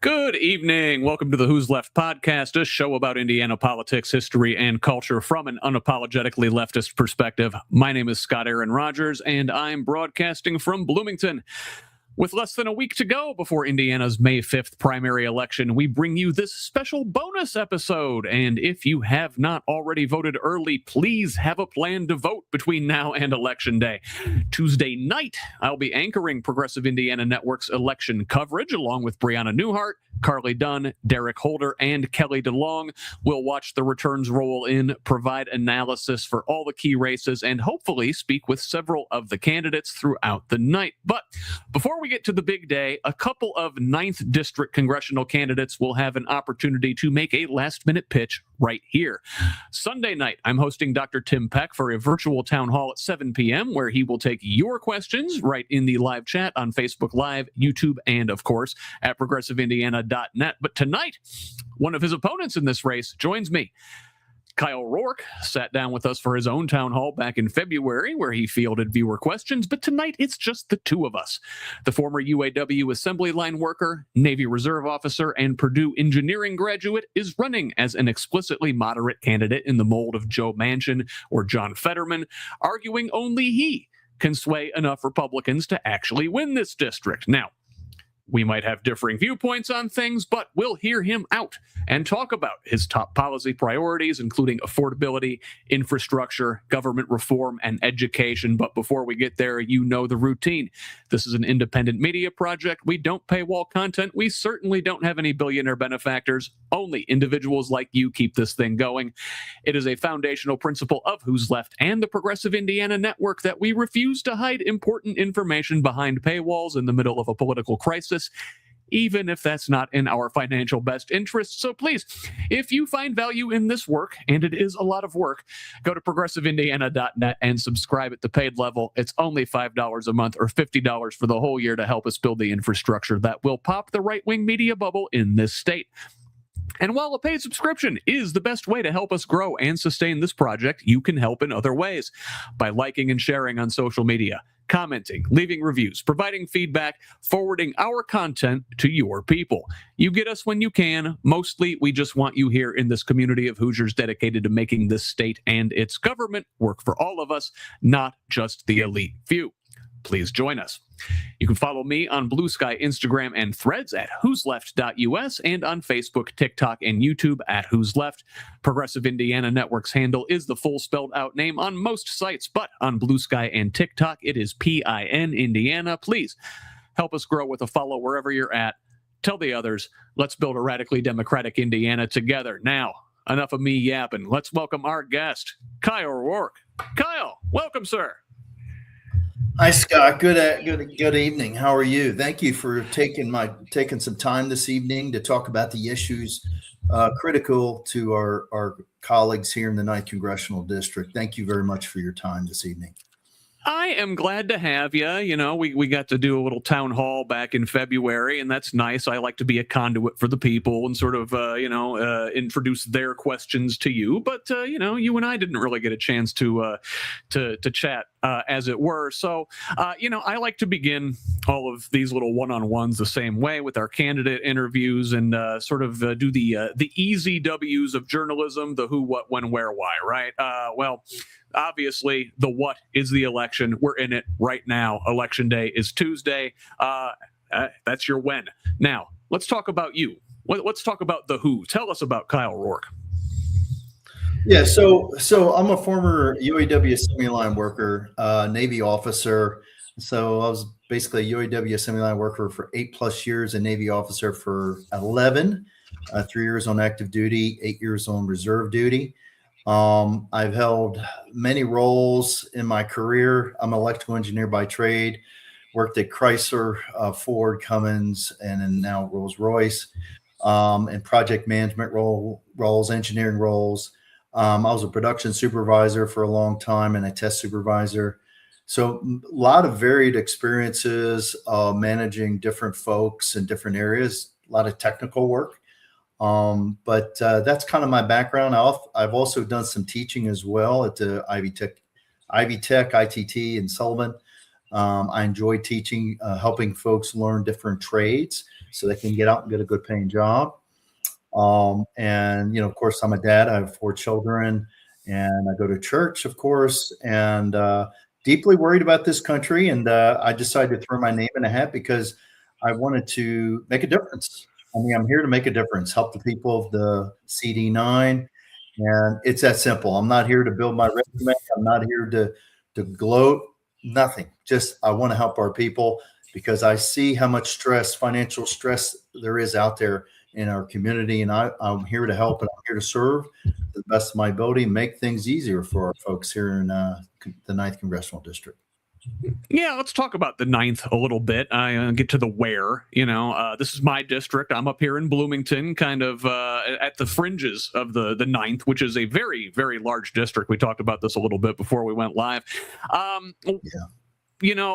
Good evening. Welcome to the HoosLeft Podcast, a show about Indiana politics, history, and culture from an unapologetically leftist perspective. My name is Scott Aaron Rogers, and I'm broadcasting from Bloomington. With less than a week to go before Indiana's May 5th primary election, we bring you this special bonus episode. And if you have not already voted early, please have a plan to vote between now and Election Day. Tuesday night, I'll be anchoring Progressive Indiana Network's election coverage along with Brianna Newhart, Carly Dunn, Derek Holder, and Kelly DeLong. We'll watch the returns roll in, provide analysis for all the key races, and hopefully speak with several of the candidates throughout the night. But before we get to the big day, a couple of 9th District congressional candidates will have an opportunity to make a last-minute pitch right here. Sunday night, I'm hosting Dr. Tim Peck for a virtual town hall at 7 p.m., where he will take your questions right in the live chat on Facebook Live, YouTube, and, of course, at progressiveindiana.net. But tonight, one of his opponents in this race joins me. Keil Roark sat down with us for his own town hall back in February, where he fielded viewer questions, but tonight it's just the two of us. The former UAW assembly line worker, Navy Reserve officer, and Purdue engineering graduate is running as an explicitly moderate candidate in the mold of Joe Manchin or John Fetterman, arguing only he can sway enough Republicans to actually win this district. Now, we might have differing viewpoints on things, but we'll hear him out and talk about his top policy priorities, including affordability, infrastructure, government reform, and education. But before we get there, you know the routine. This is an independent media project. We don't paywall content. We certainly don't have any billionaire benefactors. Only individuals like you keep this thing going. It is a foundational principle of Who's Left and the Progressive Indiana Network that we refuse to hide important information behind paywalls in the middle of a political crisis, even if that's not in our financial best interest. So please, if you find value in this work, and it is a lot of work, go to progressiveindiana.net and subscribe at the paid level. It's only $5 a month or $50 for the whole year to help us build the infrastructure that will pop the right-wing media bubble in this state. And while a paid subscription is the best way to help us grow and sustain this project, you can help in other ways by liking and sharing on social media, commenting, leaving reviews, providing feedback, forwarding our content to your people. You get us when you can. Mostly, we just want you here in this community of Hoosiers dedicated to making this state and its government work for all of us, not just the elite few. Please join us. You can follow me on Blue Sky, Instagram, and Threads at whosleft.us and on Facebook, TikTok, and YouTube at Who's Left. Progressive Indiana Network's handle is the full spelled out name on most sites, but on Blue Sky and TikTok, it is PIN Indiana. Please help us grow with a follow wherever you're at. Tell the others. Let's build a radically democratic Indiana together. Now, enough of me yapping. Let's welcome our guest, Keil Roark. Keil, welcome, sir. Hi, Scott. Good evening. How are you? Thank you for taking some time this evening to talk about the issues critical to our colleagues here in the 9th Congressional District. Thank you very much for your time this evening. I am glad to have you. You know, we got to do a little town hall back in February, and that's nice. I like to be a conduit for the people and sort of, introduce their questions to you. But, you and I didn't really get a chance to chat, as it were. So, I like to begin all of these little one-on-ones the same way with our candidate interviews and sort of do the easy W's of journalism, the who, what, when, where, why, right? Obviously, the what is the election. We're in it right now. Election day is Tuesday. That's your when. Now, let's talk about you. Let's talk about the who. Tell us about Keil Roark. Yeah, so I'm a former UAW assembly line worker, Navy officer. So I was basically a UAW assembly line worker for 8+ years, a Navy officer for 11, 3 years on active duty, 8 years on reserve duty. I've held many roles in my career. I'm an electrical engineer by trade, worked at Chrysler, Ford, Cummins, and then now Rolls-Royce, and project management roles, engineering roles. I was a production supervisor for a long time and a test supervisor. So a lot of varied experiences, managing different folks in different areas, a lot of technical work. But that's kind of my background. I've also done some teaching as well at the Ivy Tech, ITT in Sullivan. I enjoy teaching, helping folks learn different trades. so they can get out and get a good paying job. And, of course, I'm a dad. I have 4 children, and I go to church, of course, and deeply worried about this country. And I decided to throw my name in a hat because I wanted to make a difference. I mean, I'm here to make a difference, help the people of the CD9. And it's that simple. I'm not here to build my resume. I'm not here to gloat, nothing. Just I want to help our people because I see how much stress, financial stress there is out there in our community. And I'm here to help, and I'm here to serve to the best of my ability, make things easier for our folks here in the 9th Congressional District. Yeah, let's talk about the 9th a little bit. I get to the where. This is my district. I'm up here in Bloomington, kind of at the fringes of the 9th, which is a very, very large district. We talked about this a little bit before we went live.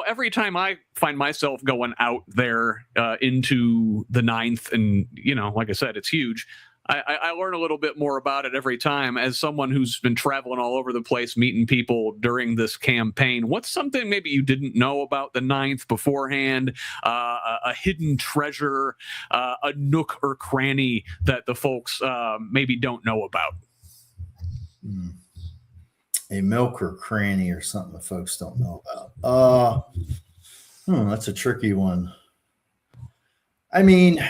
Every time I find myself going out there into the 9th, and, like I said, it's huge. I learn a little bit more about it every time. As someone who's been traveling all over the place, meeting people during this campaign, what's something maybe you didn't know about the 9th beforehand, a hidden treasure, a nook or cranny that the folks maybe don't know about? A milk or cranny or something the folks don't know about. That's a tricky one. I mean,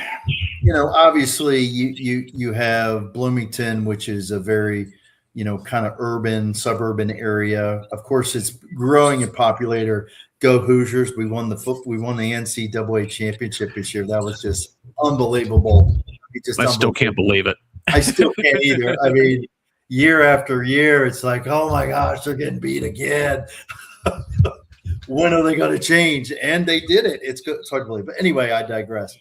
obviously you have Bloomington, which is a very, kind of urban, suburban area. Of course, it's growing in populator. Go Hoosiers. We won the NCAA championship this year. That was just unbelievable. I still can't believe it. I still can't either. I mean, year after year, it's like, oh my gosh, they're getting beat again. When are they going to change? And they did it. It's good. It's hard to believe. But anyway, I digress.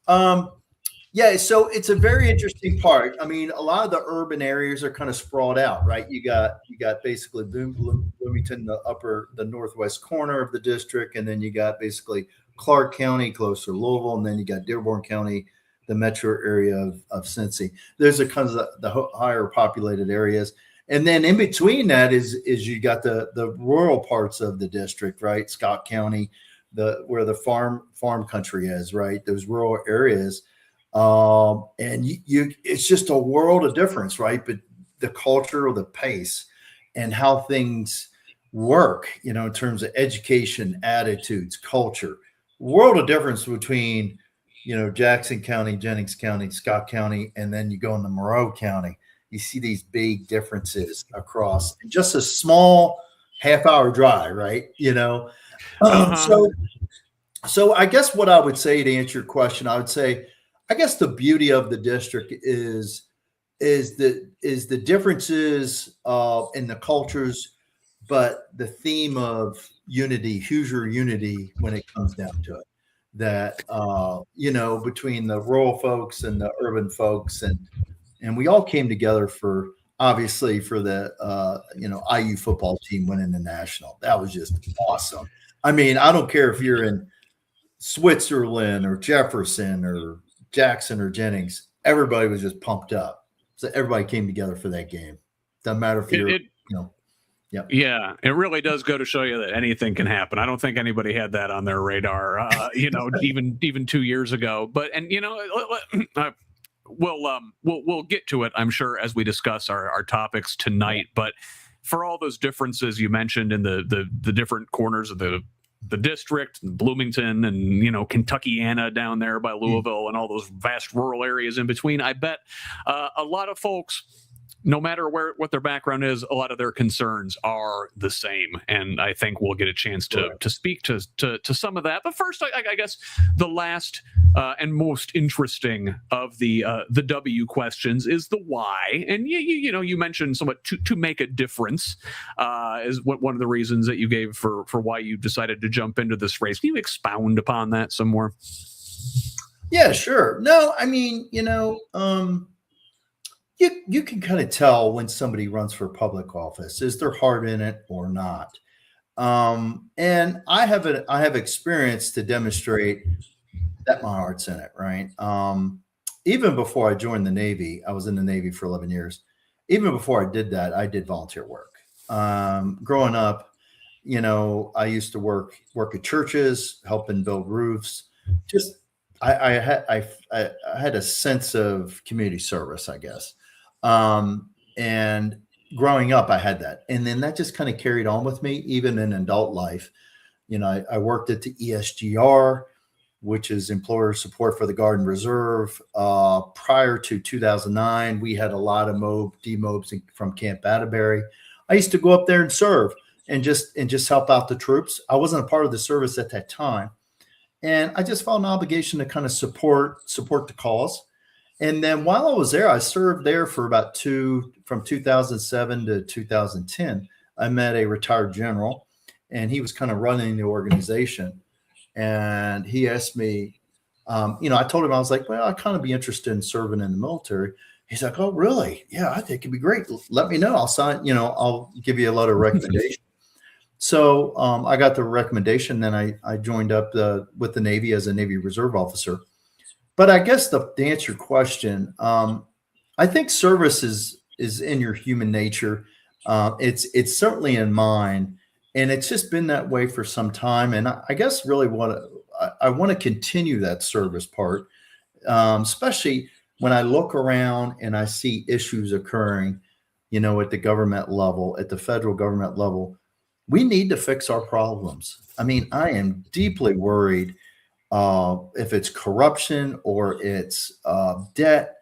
So it's a very interesting part. I mean, a lot of the urban areas are kind of sprawled out, right? You got basically Bloomington, the northwest corner of the district, and then you got basically Clark County, closer to Louisville, and then you got Dearborn County, the metro area of Cincy. There's a kind of the higher populated areas. And then in between that is you got the rural parts of the district, right? Scott County, where the farm country is, right? Those rural areas. And it's just a world of difference, right? But the culture or the pace and how things work, in terms of education, attitudes, culture, world of difference between, Jackson County, Jennings County, Scott County, and then you go into Monroe County. You see these big differences across just a small half-hour drive, right? So I guess what I would say to answer your question, I would say, I guess the beauty of the district is the differences in the cultures, but the theme of unity, Hoosier unity, when it comes down to it, that between the rural folks and the urban folks, and we all came together for the IU football team winning the national. That was just awesome. I mean, I don't care if you're in Switzerland or Jefferson or Jackson or Jennings, everybody was just pumped up. So everybody came together for that game. Doesn't matter if you're, Yep. Yeah, it really does go to show you that anything can happen. I don't think anybody had that on their radar, even 2 years ago. But we'll get to it, I'm sure, as we discuss our topics tonight. But for all those differences you mentioned in the different corners of the district, Bloomington, and Kentuckiana down there by Louisville, and all those vast rural areas in between, I bet a lot of folks, no matter what their background is, a lot of their concerns are the same. And I think we'll get a chance to speak to some of that. But first, I guess the last and most interesting of the W questions is the why. And you mentioned somewhat to make a difference is one of the reasons that you gave for why you decided to jump into this race. Can you expound upon that some more? Yeah, sure. No, I mean, you can kind of tell when somebody runs for public office. Is their heart in it or not? And I have experience to demonstrate that my heart's in it, right? Even before I joined the Navy, I was in the Navy for 11 years. Even before I did that, I did volunteer work. Growing up, I used to work at churches, helping build roofs. I had a sense of community service, I guess. And growing up, I had that. And then that just kind of carried on with me, even in adult life. I worked at the ESGR, which is Employer Support for the Guard and Reserve. Prior to 2009, we had a lot of demobes from Camp Atterbury. I used to go up there and serve and just help out the troops. I wasn't a part of the service at that time. And I just felt an obligation to kind of support the cause. And then while I was there, I served there for from 2007 to 2010. I met a retired general, and he was kind of running the organization. And he asked me, I told him, I was like, well, I'd kind of be interested in serving in the military. He's like, oh, really? Yeah, I think it'd be great. Let me know. I'll sign, I'll give you a letter of recommendation. So I got the recommendation. Then I joined up with the Navy as a Navy Reserve officer. But I guess to answer your question, I think service is in your human nature. It's certainly in mine. And it's just been that way for some time. And I guess really I want to continue that service part, especially when I look around and I see issues occurring, at the government level, at the federal government level. We need to fix our problems. I mean, I am deeply worried if it's corruption or it's debt.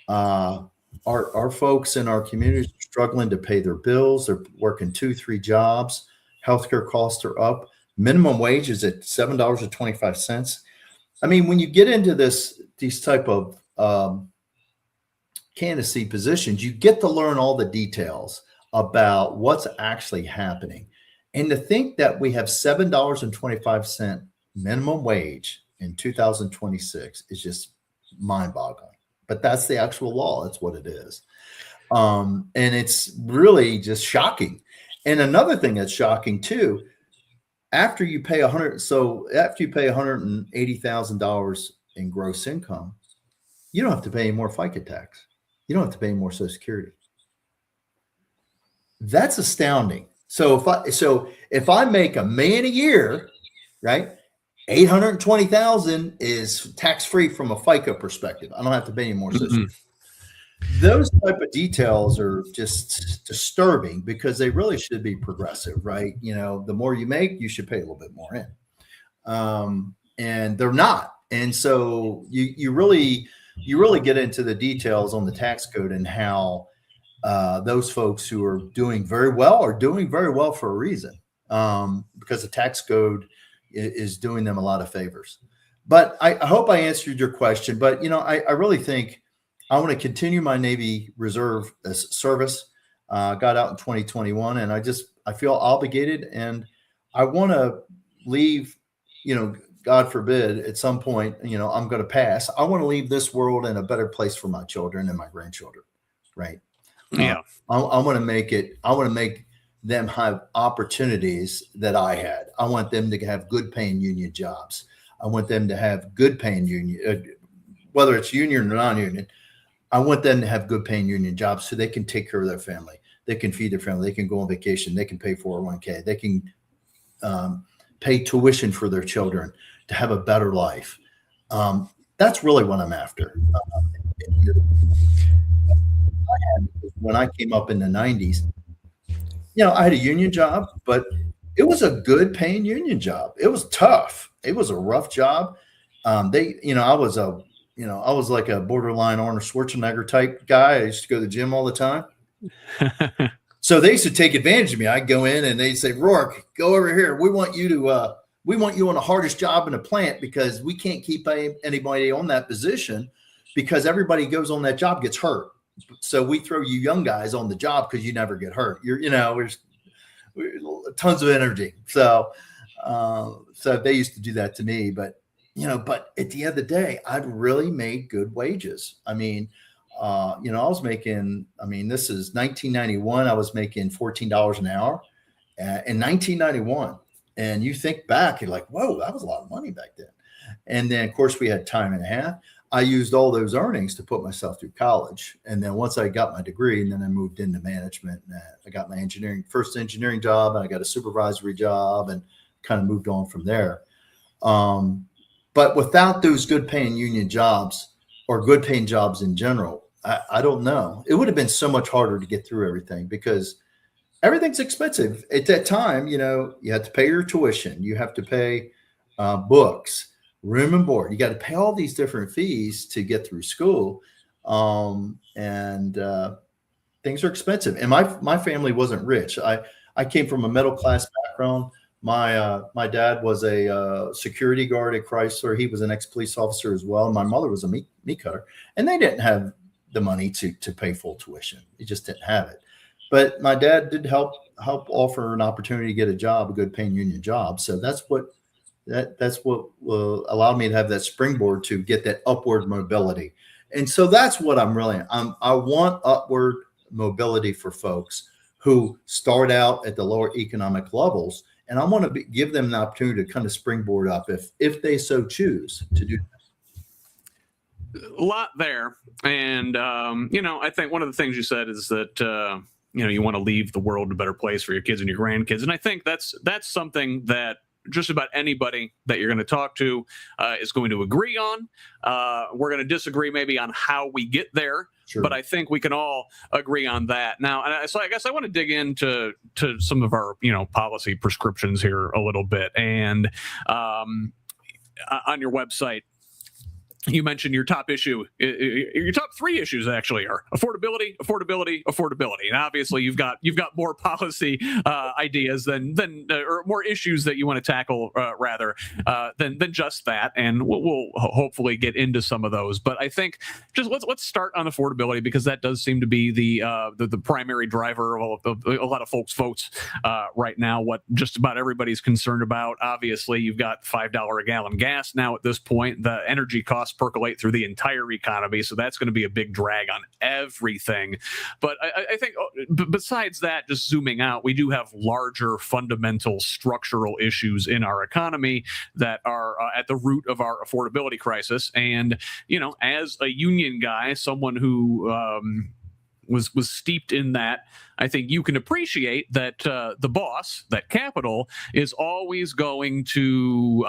Our folks in our communities are struggling to pay their bills. They're working 2-3 jobs. Healthcare costs are up. Minimum wage is at $7.25. I mean, when you get into these type of candidacy positions, you get to learn all the details about what's actually happening. And to think that we have $7.25 minimum wage in 2026 is just mind-boggling. But that's the actual law. That's what it is. And it's really just shocking. And another thing that's shocking too, after you pay $180,000 in gross income, you don't have to pay any more FICA tax. You don't have to pay any more Social Security. That's astounding. So if I make $1 million a year, right, $820,000 is tax-free from a FICA perspective. I don't have to pay any more Social Security. Those type of details are just disturbing because they really should be progressive, right? The more you make, you should pay a little bit more in. And they're not. And so you really get into the details on the tax code and how those folks who are doing very well are doing very well for a reason, because the tax code is doing them a lot of favors. But I hope I answered your question. But, I really think I want to continue my Navy Reserve service. Got out in 2021, and I feel obligated, and I want to leave, God forbid, at some point, I'm going to pass. I want to leave this world in a better place for my children and my grandchildren. Right. Yeah. I want to make them have opportunities that I had. I want them to have good paying union jobs. I want them to have good paying union, whether it's union or non-union. I want them to have good paying union jobs so they can take care of their family. They can feed their family. They can go on vacation. They can pay 401k. They can pay tuition for their children to have a better life. That's really what I'm after. When I came up in the 90s, I had a union job, but it was a good paying union job. It was tough. It was a rough job. I was like a borderline Arnold Schwarzenegger type guy. I used to go to the gym all the time. So they used to take advantage of me. I'd go in and they'd say, Roark, go over here. We want you on the hardest job in the plant because we can't keep anybody on that position because everybody goes on that job gets hurt. So we throw you young guys on the job because you never get hurt. There's tons of energy. So they used to do that to me, but at the end of the day, I'd really made good wages. I mean, I was making, this is 1991. I was making $14 an hour in 1991. And you think back, you're like, whoa, that was a lot of money back then. And then of course we had time and a half. I used all those earnings to put myself through college. And then once I got my degree, and then I moved into management, and I got my first engineering job, and I got a supervisory job and kind of moved on from there. But without those good paying union jobs or good paying jobs in general, I don't know. It would have been so much harder to get through everything because everything's expensive. At that time, you had to pay your tuition. You have to pay books, room and board. You got to pay all these different fees to get through school. And things are expensive. And my family wasn't rich. I came from a middle class background. My dad was a security guard at Chrysler. He was an ex-police officer as well. My mother was a meat cutter, and they didn't have the money to pay full tuition. They just didn't have it. But my dad did help offer an opportunity to get a job, a good paying union job. So that's what allowed me to have that springboard to get that upward mobility. And so that's what I want upward mobility for folks who start out at the lower economic levels. And I want to give them the opportunity to kind of springboard up if they so choose to do that. A lot there. And, I think one of the things you said is that, you want to leave the world a better place for your kids and your grandkids. And I think that's something that just about anybody that you're going to talk to is going to agree on. We're going to disagree maybe on how we get there. Sure. But I think we can all agree on that. Now, so I guess I want to dig into some of our, policy prescriptions here a little bit. And on your website, you mentioned your top issue. Your top three issues actually are affordability. And obviously, you've got more policy ideas than or more issues that you want to tackle than just that. And we'll hopefully get into some of those. But I think just let's start on affordability because that does seem to be the primary driver of a lot of folks' votes right now. What just about everybody's concerned about. Obviously, you've got $5 a gallon gas now at this point. The energy costs percolate through the entire economy, so that's going to be a big drag on everything. But I think besides that, just zooming out, we do have larger fundamental structural issues in our economy that are at the root of our affordability crisis. And as a union guy, someone who was steeped in that, I think you can appreciate that the boss, that capital, is always going to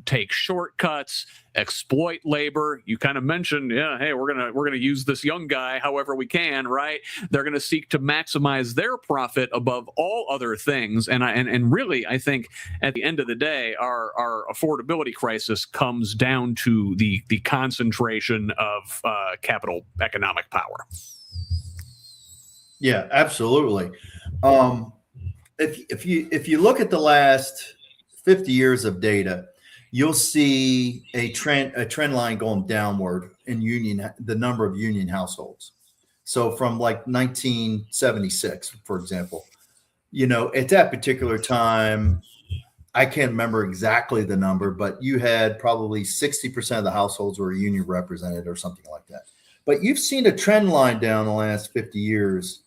take shortcuts, exploit labor. You kind of mentioned, hey, we're gonna use this young guy however we can, right? They're gonna seek to maximize their profit above all other things. And really, I think at the end of the day, our affordability crisis comes down to the concentration of capital economic power. Yeah, absolutely. If you look at the last 50 years of data, you'll see a trend line going downward in the number of union households. So from like 1976, for example, at that particular time, I can't remember exactly the number, but you had probably 60% of the households were union represented or something like that. But you've seen a trend line down the last 50 years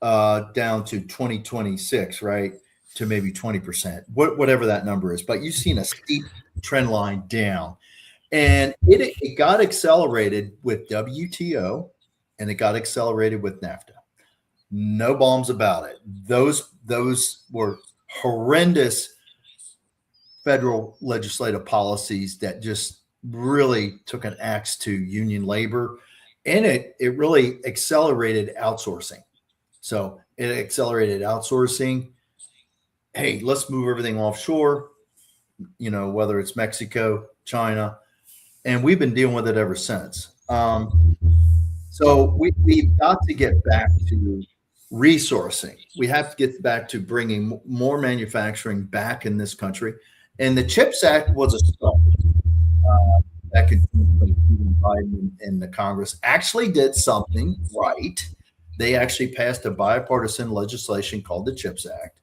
down to 2026, right? To maybe 20%, whatever that number is. But you've seen a steep trend line down. And it got accelerated with WTO and it got accelerated with NAFTA. No bombs about it. Those were horrendous federal legislative policies that just really took an axe to union labor. And it really accelerated outsourcing. So it accelerated outsourcing. Hey, let's move everything offshore, whether it's Mexico, China, and we've been dealing with it ever since. So we've got to get back to resourcing. We have to get back to bringing more manufacturing back in this country. And the CHIPS Act was a start. Back in 2022, Biden and the Congress actually did something right. They actually passed a bipartisan legislation called the CHIPS Act.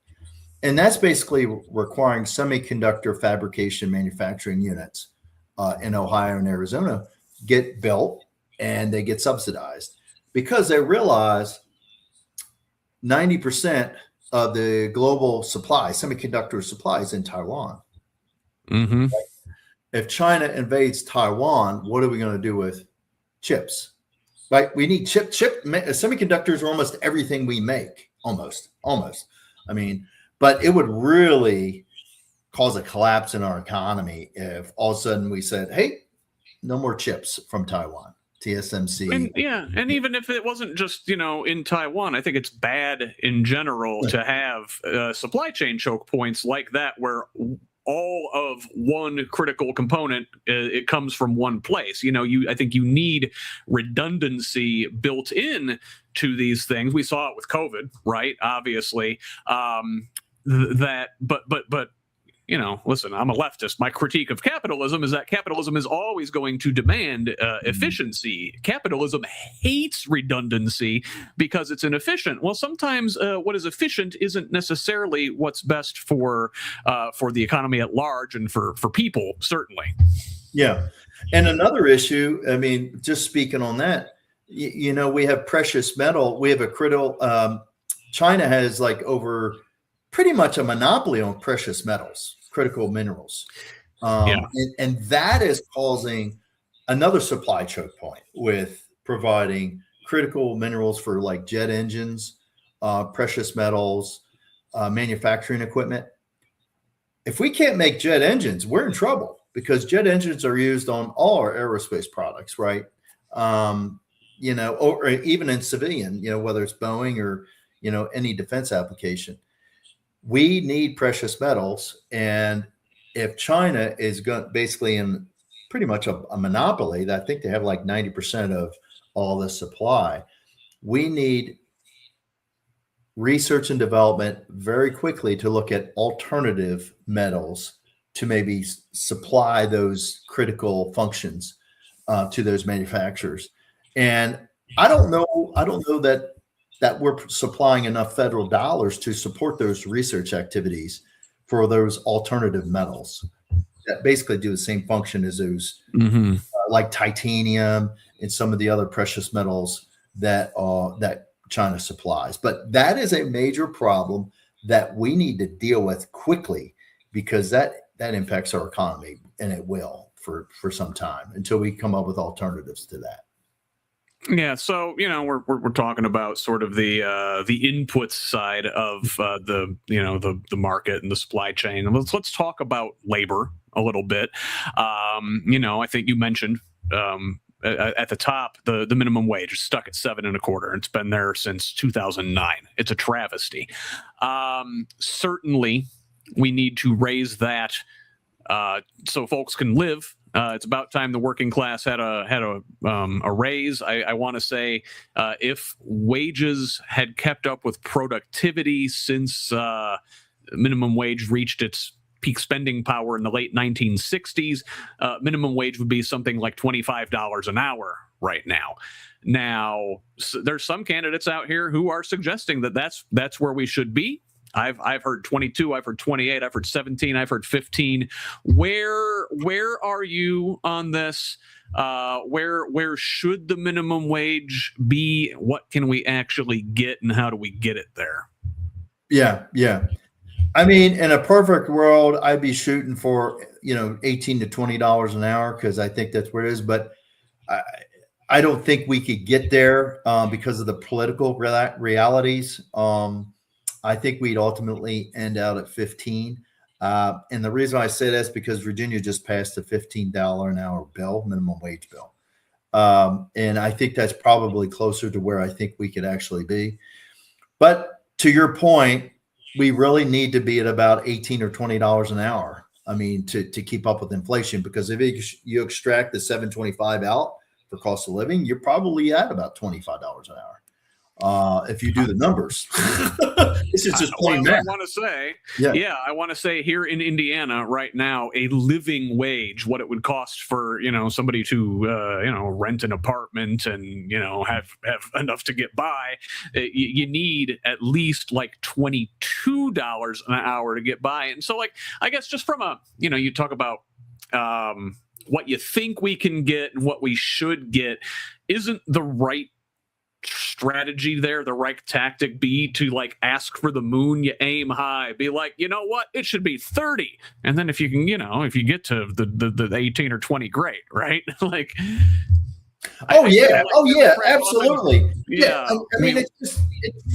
And that's basically requiring semiconductor fabrication manufacturing units in Ohio and Arizona get built and they get subsidized because they realize 90% of the global supply, semiconductor supply, is in Taiwan. Mm-hmm. Right? If China invades Taiwan, what are we going to do with chips? Right? We need semiconductors are almost everything we make, almost. I mean, but it would really cause a collapse in our economy if all of a sudden we said, hey, no more chips from Taiwan, TSMC. And even if it wasn't just, in Taiwan, I think it's bad in general to have supply chain choke points like that where all of one critical component, it comes from one place. I think you need redundancy built in to these things. We saw it with COVID, right? Obviously, but listen, I'm a leftist. My critique of capitalism is that capitalism is always going to demand efficiency. Capitalism hates redundancy because it's inefficient. Well, sometimes what is efficient isn't necessarily what's best for the economy at large and for people, certainly. Yeah. And another issue, I mean, just speaking on that, we have precious metal. We have a critical, China has like over pretty much a monopoly on precious metals, critical minerals. And that is causing another supply choke point with providing critical minerals for like jet engines, precious metals, manufacturing equipment. If we can't make jet engines, we're in trouble because jet engines are used on all our aerospace products, right? Or even in civilian, whether it's Boeing or, any defense application. We need precious metals, and if China is basically in pretty much a monopoly, I think they have like 90% of all the supply. We need research and development very quickly to look at alternative metals to maybe supply those critical functions to those manufacturers. And I don't know that we're supplying enough federal dollars to support those research activities for those alternative metals that basically do the same function as those, like titanium and some of the other precious metals that China supplies. But that is a major problem that we need to deal with quickly because that impacts our economy, and it will for some time until we come up with alternatives to that. Yeah, so we're talking about sort of the inputs side of the market and the supply chain. Let's talk about labor a little bit. I think you mentioned at the top the minimum wage is stuck at $7.25. It's been there since 2009. It's a travesty. Certainly, we need to raise that so folks can live. It's about time the working class had a raise. I want to say if wages had kept up with productivity since minimum wage reached its peak spending power in the late 1960s, minimum wage would be something like $25 an hour right now. Now, there's some candidates out here who are suggesting that that's where we should be. I've heard 22, I've heard 28, I've heard 17, I've heard 15. Where are you on this? Where should the minimum wage be? What can we actually get, and how do we get it there? Yeah. I mean, in a perfect world, I'd be shooting for $18 to $20 an hour because I think that's where it is. But I don't think we could get there because of the political realities. I think we'd ultimately end out at 15. And the reason I say that is because Virginia just passed a $15 an hour bill, minimum wage bill. And I think that's probably closer to where I think we could actually be. But to your point, we really need to be at about $18 or $20 an hour. I mean, to keep up with inflation, because if you extract the $7.25 out for cost of living, you're probably at about $25 an hour. If you do the numbers. This is just plain math. I want to say here in Indiana right now, a living wage, what it would cost for somebody to rent an apartment and have enough to get by, you need at least like $22 an hour to get by. And so, like, I guess just from a you talk about what you think we can get and what we should get, isn't the right strategy there, the right tactic be to like ask for the moon? You aim high, be like, you know what, it should be 30, and then if you can, if you get to the 18 or 20, great, right? Like, absolutely. I mean,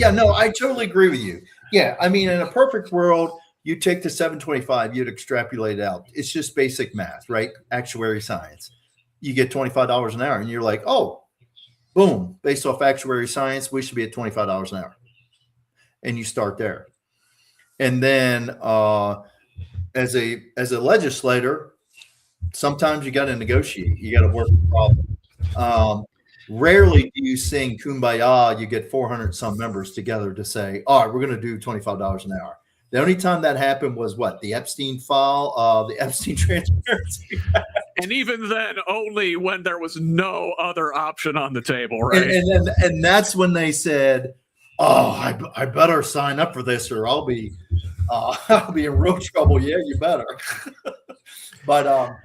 I totally agree with you. Yeah, I mean, in a perfect world, You take the 725, you'd extrapolate it out. It's just basic math, right? Actuary science. You get $25 an hour and you're like, oh, boom, based off actuary science, we should be at $25 an hour. And you start there. And then as a legislator, sometimes you got to negotiate. You got to work the problem. Rarely do you sing Kumbaya. You get 400 some members together to say, all right, we're going to do $25 an hour. The only time that happened was what? The Epstein file, the Epstein transparency. And even then, only when there was no other option on the table, right? And that's when they said, oh, I better sign up for this or I'll be in real trouble. Yeah, you better. But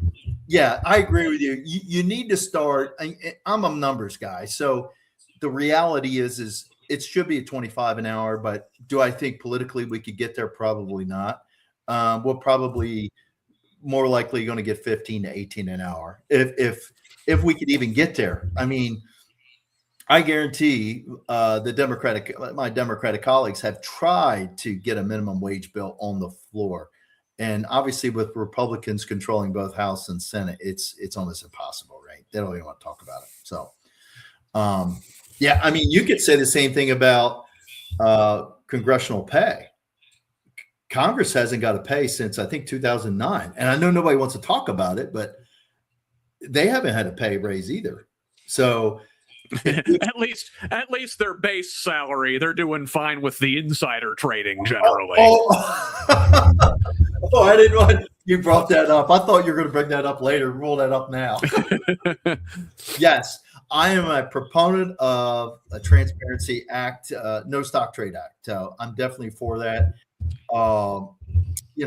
yeah, I agree with you. You need to start. I'm a numbers guy. So the reality is it should be at 25 an hour, but do I think politically we could get there? Probably not. We're probably more likely going to get 15 to 18 an hour if we could even get there. I mean, I guarantee my Democratic colleagues have tried to get a minimum wage bill on the floor. And obviously with Republicans controlling both House and Senate, it's almost impossible, right? They don't even want to talk about it. So, yeah, I mean, you could say the same thing about congressional pay. Congress hasn't got a pay since, I think, 2009. And I know nobody wants to talk about it, but they haven't had a pay raise either. So at least their base salary, they're doing fine with the insider trading generally. I didn't want you brought that up. I thought you were going to bring that up later. Roll that up now. Yes, I am a proponent of a Transparency Act, no stock trade act. So I'm definitely for that.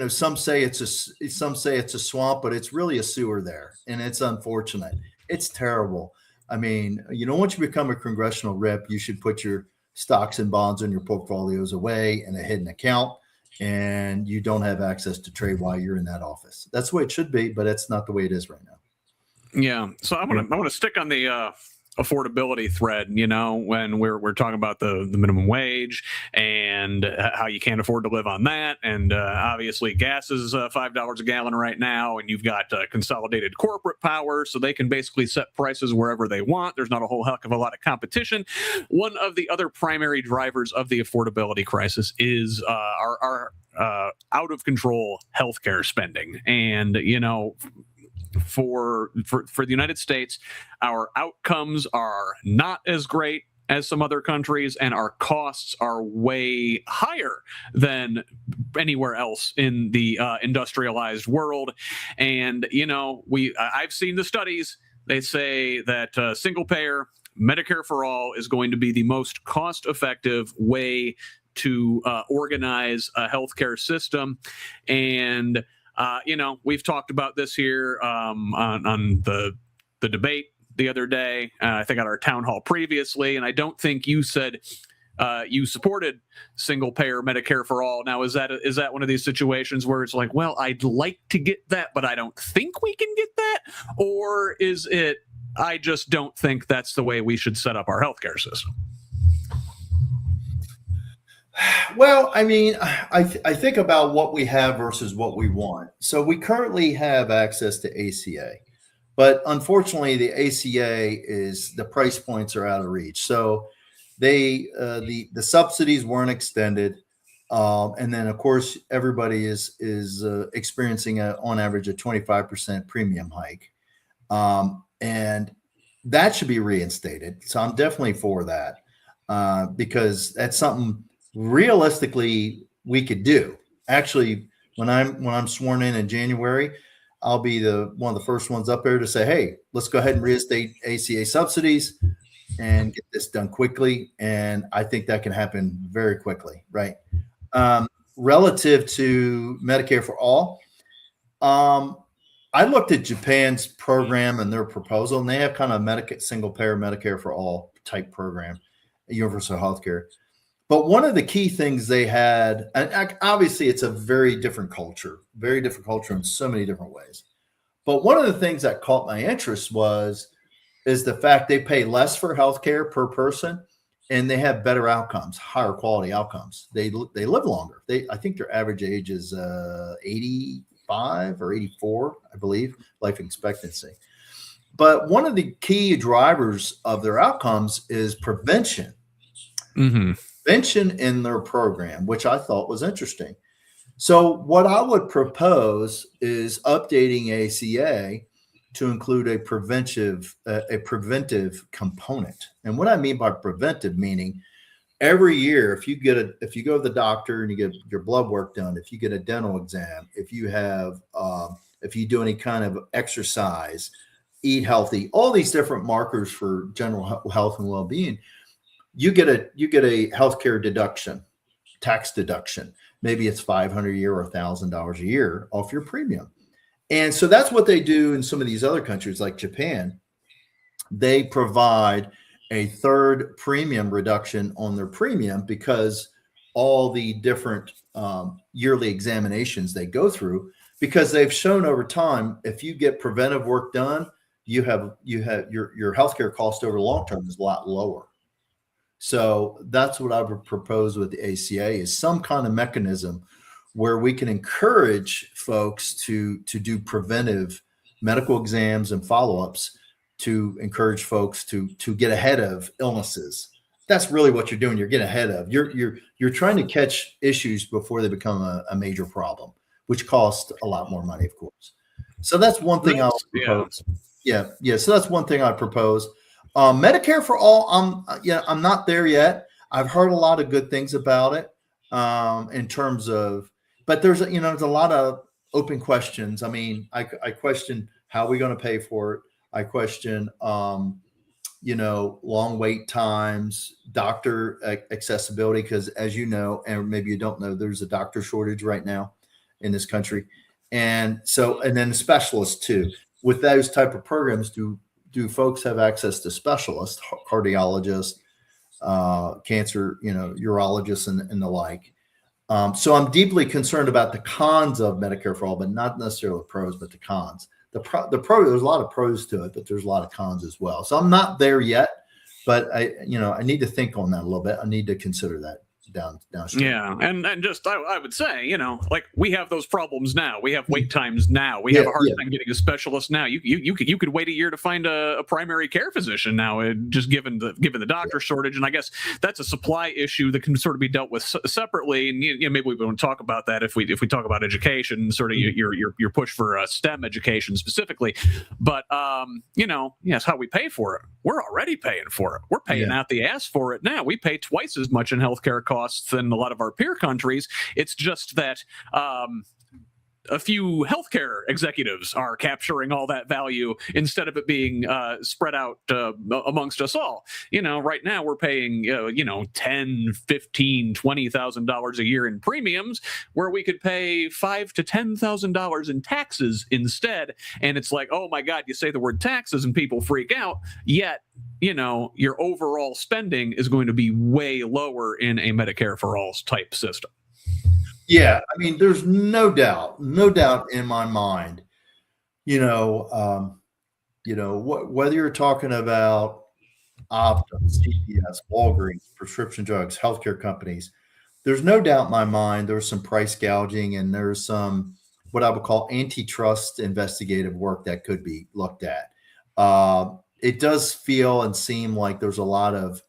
Some say it's a swamp, but it's really a sewer there, and it's unfortunate. It's terrible. I mean, once you become a congressional rep, you should put your stocks and bonds in your portfolios away in a hidden account, and you don't have access to trade while you're in that office. That's the way it should be, but that's not the way it is right now. Yeah. So I want to stick on the affordability thread, when we're talking about the minimum wage and how you can't afford to live on that. And obviously gas is $5 a gallon right now, and you've got consolidated corporate power, so they can basically set prices wherever they want. There's not a whole heck of a lot of competition. One of the other primary drivers of the affordability crisis is our out of control healthcare spending. And, for the United States, our outcomes are not as great as some other countries, and our costs are way higher than anywhere else in the industrialized world. And I've seen the studies. They say that single payer Medicare for all is going to be the most cost-effective way to organize a healthcare system. And we've talked about this here on the debate the other day, I think at our town hall previously, and I don't think you said you supported single payer Medicare for all. Now, is that one of these situations where it's like, well, I'd like to get that, but I don't think we can get that? Or is it, I just don't think that's the way we should set up our healthcare system? Well, I mean, I think about what we have versus what we want. So we currently have access to ACA, but unfortunately the ACA the price points are out of reach. So the subsidies weren't extended. And then of course, everybody is experiencing on average a 25% premium hike. And that should be reinstated. So I'm definitely for that because that's something realistically we could do. Actually, when I'm sworn in January, I'll be one of the first ones up there to say, hey, let's go ahead and reinstate ACA subsidies and get this done quickly. And I think that can happen very quickly, right? Relative to Medicare for all, I looked at Japan's program and their proposal, and they have kind of a single payer Medicare for all type program, universal healthcare. But one of the key things they had, and obviously it's a very different culture in so many different ways. But one of the things that caught my interest is the fact they pay less for healthcare per person, and they have better outcomes, higher quality outcomes. They live longer. I think their average age is 85 or 84, I believe, life expectancy. But one of the key drivers of their outcomes is prevention. Mm-hmm. Prevention in their program, which I thought was interesting. So what I would propose is updating ACA to include a preventive component. And what I mean by preventive, meaning every year, if you go to the doctor and you get your blood work done, if you get a dental exam, if you do any kind of exercise, eat healthy, all these different markers for general health and well-being, you get a healthcare deduction, tax deduction. Maybe it's $500 a year or $1,000 a year off your premium. And so that's what they do in some of these other countries like Japan. They provide a third premium reduction on their premium because all the different yearly examinations they go through, because they've shown over time, if you get preventive work done, you have your healthcare cost over the long term is a lot lower. So that's what I would propose with the ACA, is some kind of mechanism where we can encourage folks to do preventive medical exams and follow-ups, to encourage folks to get ahead of illnesses. That's really what you're doing. You're getting ahead of. You're trying to catch issues before they become a major problem, which costs a lot more money, of course. So that's one thing I'll propose. Yeah. So that's one thing I propose. Medicare for all, I'm not there yet. I've heard a lot of good things about it in terms of, but there's a lot of open questions. I mean, I question how are we going to pay for it. I question, long wait times, doctor accessibility, because as you know, and maybe you don't know, there's a doctor shortage right now in this country. And then specialists too. With those type of programs, do folks have access to specialists, cardiologists, cancer, urologists and the like? So I'm deeply concerned about the cons of Medicare for all, but not necessarily the pros, but the cons. The pro, there's a lot of pros to it, but there's a lot of cons as well. So I'm not there yet, but I need to think on that a little bit. I need to consider that downstream. Yeah, and just I would say, like we have those problems now. We have wait times now. We have a hard time getting a specialist now. You could wait a year to find a primary care physician now, just given the doctor shortage. And I guess that's a supply issue that can sort of be dealt with separately. And maybe we won't talk about that if we talk about education, sort of your push for STEM education specifically. But yes, how we pay for it. We're already paying for it. We're paying out the ass for it now. We pay twice as much in healthcare costs than a lot of our peer countries. It's just that a few healthcare executives are capturing all that value instead of it being spread out amongst us all. Right now we're paying $10,000, $15,000, $20,000 a year in premiums, where we could pay $5,000 to $10,000 in taxes instead. And it's like, oh my God, you say the word taxes and people freak out. Yet your overall spending is going to be way lower in a Medicare for all type system. Yeah, I mean, there's no doubt in my mind, whether you're talking about Optum, CVS, Walgreens, prescription drugs, healthcare companies, there's no doubt in my mind there's some price gouging and there's some what I would call antitrust investigative work that could be looked at. It does feel and seem like we're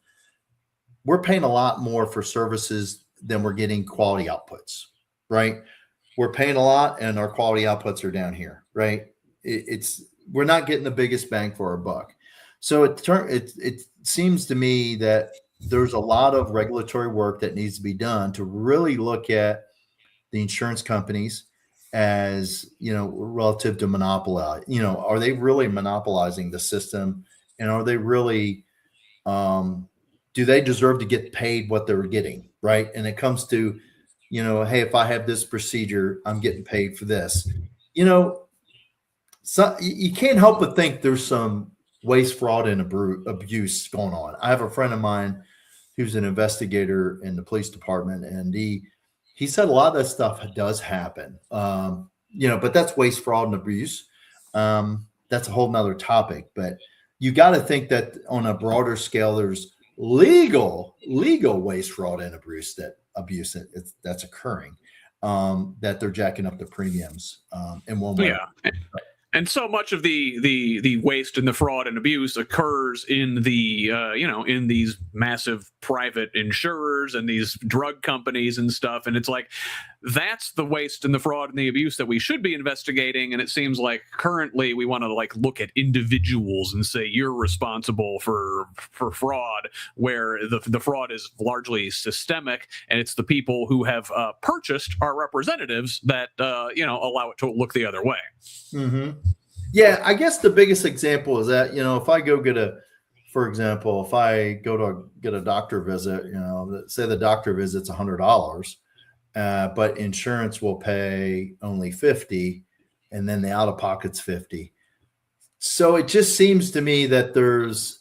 paying a lot more for services than we're getting quality outputs, right? We're paying a lot and our quality outputs are down here, right? We're not getting the biggest bang for our buck. So it seems to me that there's a lot of regulatory work that needs to be done to really look at the insurance companies as, relative to monopoly. Are they really monopolizing the system? And are they really, do they deserve to get paid what they're getting? Right. And it comes to, hey, if I have this procedure, I'm getting paid for this. So you can't help but think there's some waste, fraud, and abuse going on. I have a friend of mine who's an investigator in the police department, and he said a lot of that stuff does happen. But that's waste, fraud, and abuse. That's a whole nother topic. But you got to think that on a broader scale, there's legal waste, fraud, and abuse that's occurring, that they're jacking up the premiums in one way. Yeah. And so much of the waste and the fraud and abuse occurs in the in these massive private insurers and these drug companies and stuff. And it's like, that's the waste and the fraud and the abuse that we should be investigating. And it seems like currently we want to like look at individuals and say you're responsible for fraud, where the fraud is largely systemic, and it's the people who have purchased our representatives that allow it to look the other way. Mm-hmm. Yeah, I guess the biggest example is that, if I go get if I go to get a doctor visit, say the doctor visit's $100, but insurance will pay only $50, and then the out-of-pocket's $50. So it just seems to me that there's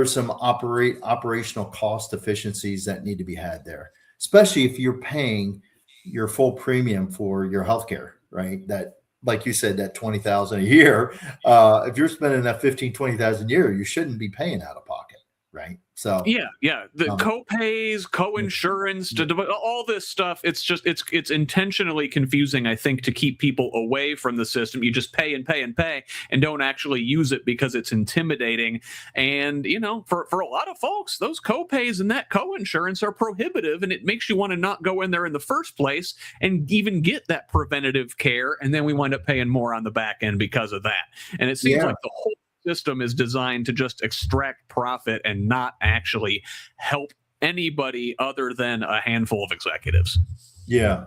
some operational cost efficiencies that need to be had there, especially if you're paying your full premium for your healthcare, right? That, like you said, that $20,000 a year. If you're spending that $20,000 a year, you shouldn't be paying out of pocket, right? So yeah, the co-pays, co-insurance, all this stuff. It's intentionally confusing, I think, to keep people away from the system. You just pay and pay and pay, and don't actually use it because it's intimidating. And for a lot of folks, those co-pays and that co-insurance are prohibitive, and it makes you want to not go in there in the first place and even get that preventative care. And then we wind up paying more on the back end because of that. And it seems like the whole system is designed to just extract profit and not actually help anybody other than a handful of executives. Yeah.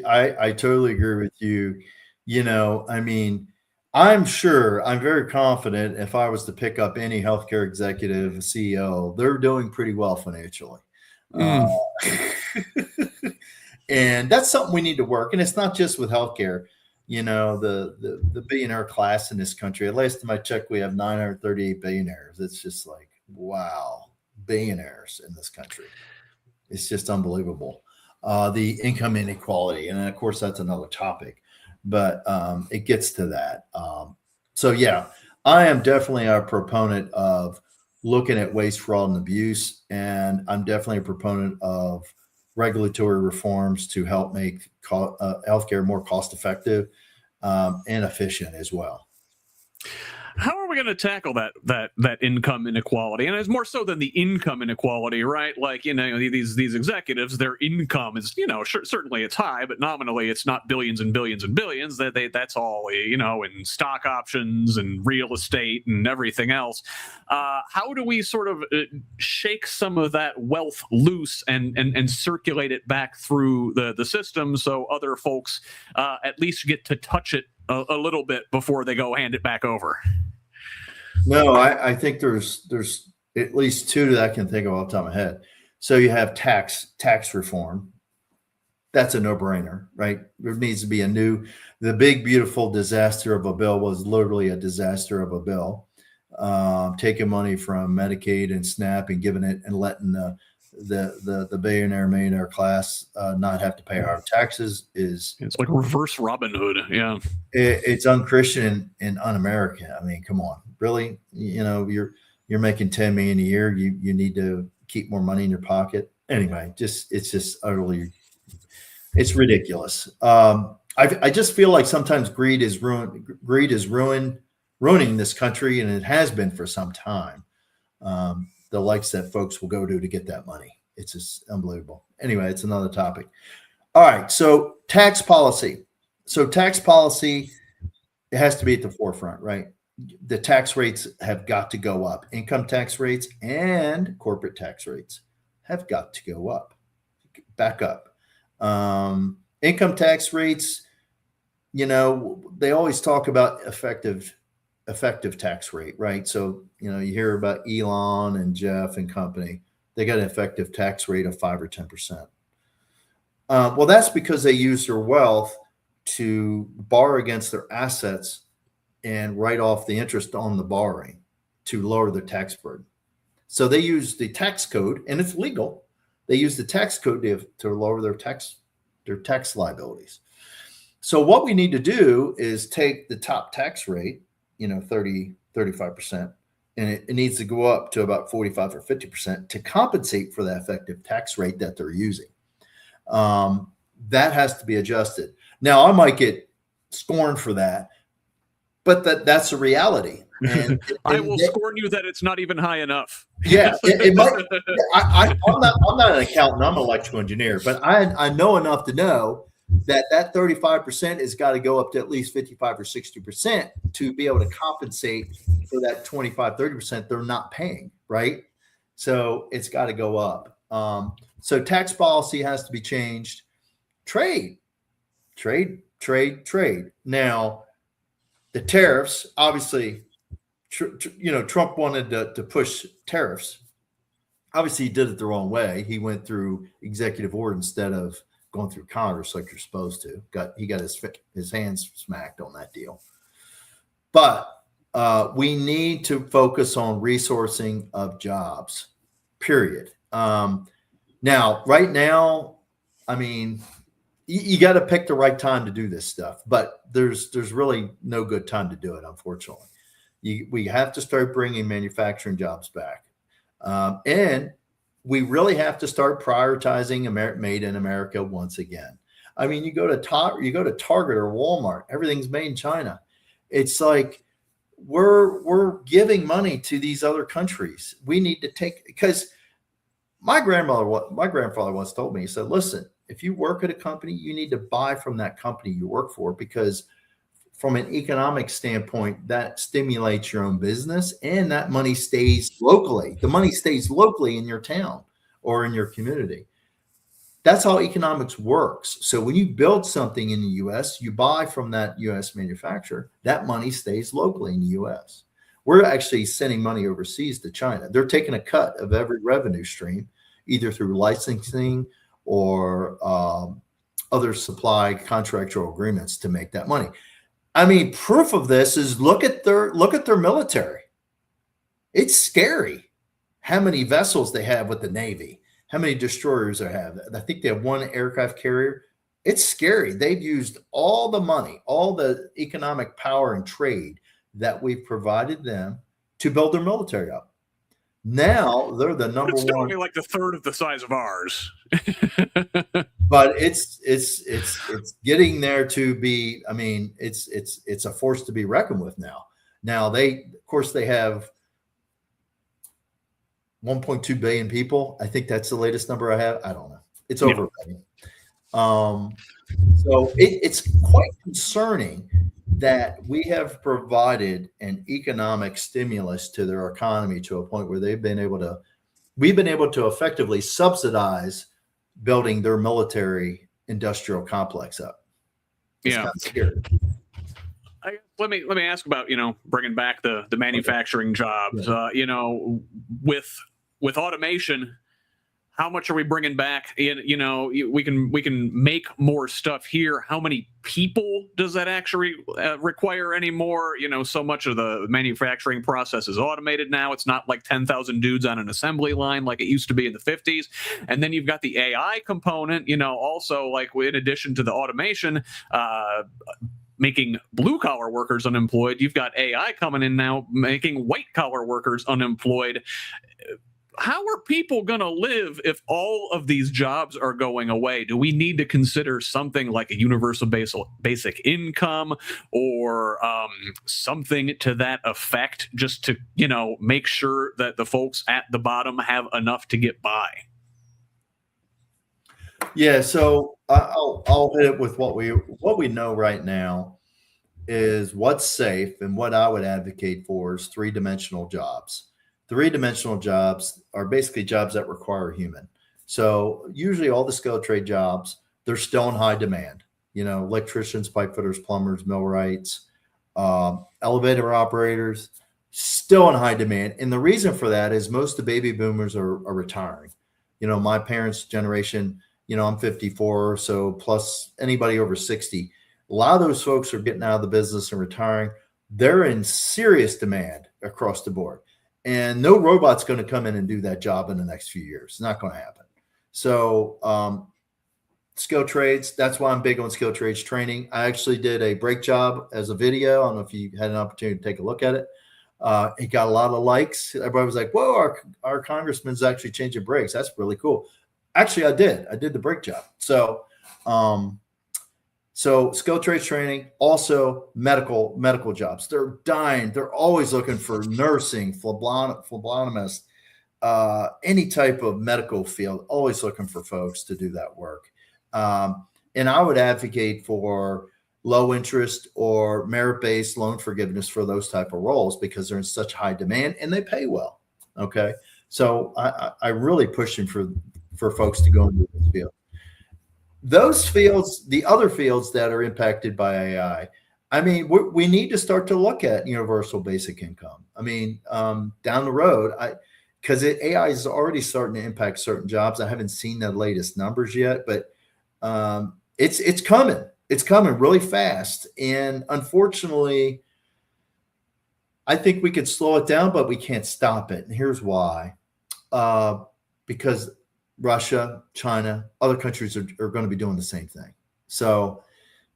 I totally agree with you. I'm very confident if I was to pick up any healthcare executive, CEO, they're doing pretty well financially. And that's something we need to work. And it's not just with healthcare. The billionaire class in this country, at last time I checked, we have 938 billionaires. It's just like, wow, billionaires in this country. It's just unbelievable. The income inequality. And of course, that's another topic, but it gets to that. So yeah, I am definitely a proponent of looking at waste, fraud, and abuse. And I'm definitely a proponent of regulatory reforms to help make healthcare more cost effective and efficient as well. How are we going to tackle that income inequality? And it's more so than the income inequality, right? Like, these executives, their income is, certainly it's high, but nominally it's not billions and billions and billions. That's all, in stock options and real estate and everything else. How do we sort of shake some of that wealth loose and circulate it back through the system so other folks at least get to touch it a little bit before they go hand it back over? No, I think there's at least two that I can think of off the top of my head. So you have tax reform. That's a no-brainer, right? There needs to be the big, beautiful disaster of a bill was literally a disaster of a bill. Taking money from Medicaid and SNAP and giving it and letting the billionaire millionaire class not have to pay our taxes it's like reverse Robin Hood. Yeah, it's unchristian and un-American. I mean, come on, really? You're making $10 million a year. You need to keep more money in your pocket. Anyway, it's just utterly, it's ridiculous. I just feel like sometimes greed is ruining this country, and it has been for some time. The likes that folks will go to get that money. It's just unbelievable. Anyway, it's another topic. All right. So tax policy. It has to be at the forefront, right? The tax rates have got to go up. Income tax rates and corporate tax rates have got to go up, back up. Income tax rates, they always talk about effective tax rate, right? So, you hear about Elon and Jeff and company, they got an effective tax rate of 5 or 10%. Well, that's because they use their wealth to borrow against their assets and write off the interest on the borrowing to lower their tax burden. So they use the tax code, and it's legal. They use the tax code to lower their tax liabilities. So what we need to do is take the top tax rate, 30, 35%, and it needs to go up to about 45 or 50% to compensate for the effective tax rate that they're using. That has to be adjusted. Now, I might get scorned for that, but that's a reality. And I will scorn you that it's not even high enough. Yeah, it might. I'm not an accountant. I'm an electrical engineer, but I know enough to know that 35% has got to go up to at least 55 or 60% to be able to compensate for that 25, 30% they're not paying, right? So it's got to go up. So tax policy has to be changed. Trade. Now, the tariffs, obviously, Trump wanted to push tariffs. Obviously, he did it the wrong way. He went through executive order instead of going through Congress like you're supposed to. He got his hands smacked on that deal. But we need to focus on resourcing of jobs, period. Now, right now, I mean, you got to pick the right time to do this stuff, but there's really no good time to do it, unfortunately. We have to start bringing manufacturing jobs back. And we really have to start prioritizing made in America once again. I mean, you go to Target or Walmart, everything's made in China. It's like we're giving money to these other countries. We need to take, because my grandfather once told me, he said, listen, if you work at a company, you need to buy from that company you work for, because from an economic standpoint, that stimulates your own business and that money stays locally. The money stays locally in your town or in your community. That's how economics works. So when you build something in the U.S., you buy from that U.S. manufacturer, that money stays locally in the U.S. We're actually sending money overseas to China. They're taking a cut of every revenue stream, either through licensing or other supply contractual agreements to make that money. I mean, proof of this is look at their military. It's scary how many vessels they have with the Navy, how many destroyers they have. I think they have one aircraft carrier. It's scary. They've used all the money, all the economic power and trade that we've provided them to build their military up. Now they're the number it's still one. only like the third of the size of ours. But it's getting there to be. I mean, it's a force to be reckoned with now. Now they have 1.2 billion people. I think that's the latest number I have. I don't know. It's over. Yeah. So it's quite concerning that we have provided an economic stimulus to their economy to a point where we've been able to effectively subsidize building their military industrial complex up. It's kind of scary. Let me ask about, bringing back the manufacturing jobs, with automation. How much are we bringing back? We can make more stuff here. How many people does that actually require anymore? So much of the manufacturing process is automated now. It's not like 10,000 dudes on an assembly line like it used to be in the 50s. And then you've got the AI component, also like in addition to the automation, making blue-collar workers unemployed. You've got AI coming in now, making white-collar workers unemployed. How are people going to live if all of these jobs are going away? Do we need to consider something like a universal basic income or something to that effect, just to, make sure that the folks at the bottom have enough to get by? Yeah, so I'll hit it with what we know right now is what's safe, and what I would advocate for is three-dimensional jobs. Three-dimensional jobs are basically jobs that require a human. So usually all the skilled trade jobs, they're still in high demand. Electricians, pipe fitters, plumbers, millwrights, elevator operators, still in high demand. And the reason for that is most of the baby boomers are retiring. My parents' generation, I'm 54, so plus anybody over 60. A lot of those folks are getting out of the business and retiring. They're in serious demand across the board. And no robot's going to come in and do that job in the next few years. It's not going to happen. So skill trades, that's why I'm big on skill trades training. I actually did a brake job as a video. I don't know if you had an opportunity to take a look at it. It got a lot of likes. Everybody was like, whoa, our congressman's actually changing brakes. That's really cool. Actually, I did the brake job. So skilled trades training, also medical jobs. They're dying. They're always looking for nursing, phlebotomist, any type of medical field, always looking for folks to do that work. And I would advocate for low interest or merit-based loan forgiveness for those type of roles because they're in such high demand and they pay well. Okay. So I really pushing for folks to go into this field. Those fields, the other fields that are impacted by AI, I mean, we need to start to look at universal basic income. I mean, down the road, because AI is already starting to impact certain jobs. I haven't seen the latest numbers yet, but it's coming. It's coming really fast. And unfortunately, I think we could slow it down, but we can't stop it. And here's why. Because Russia, China, other countries are going to be doing the same thing. So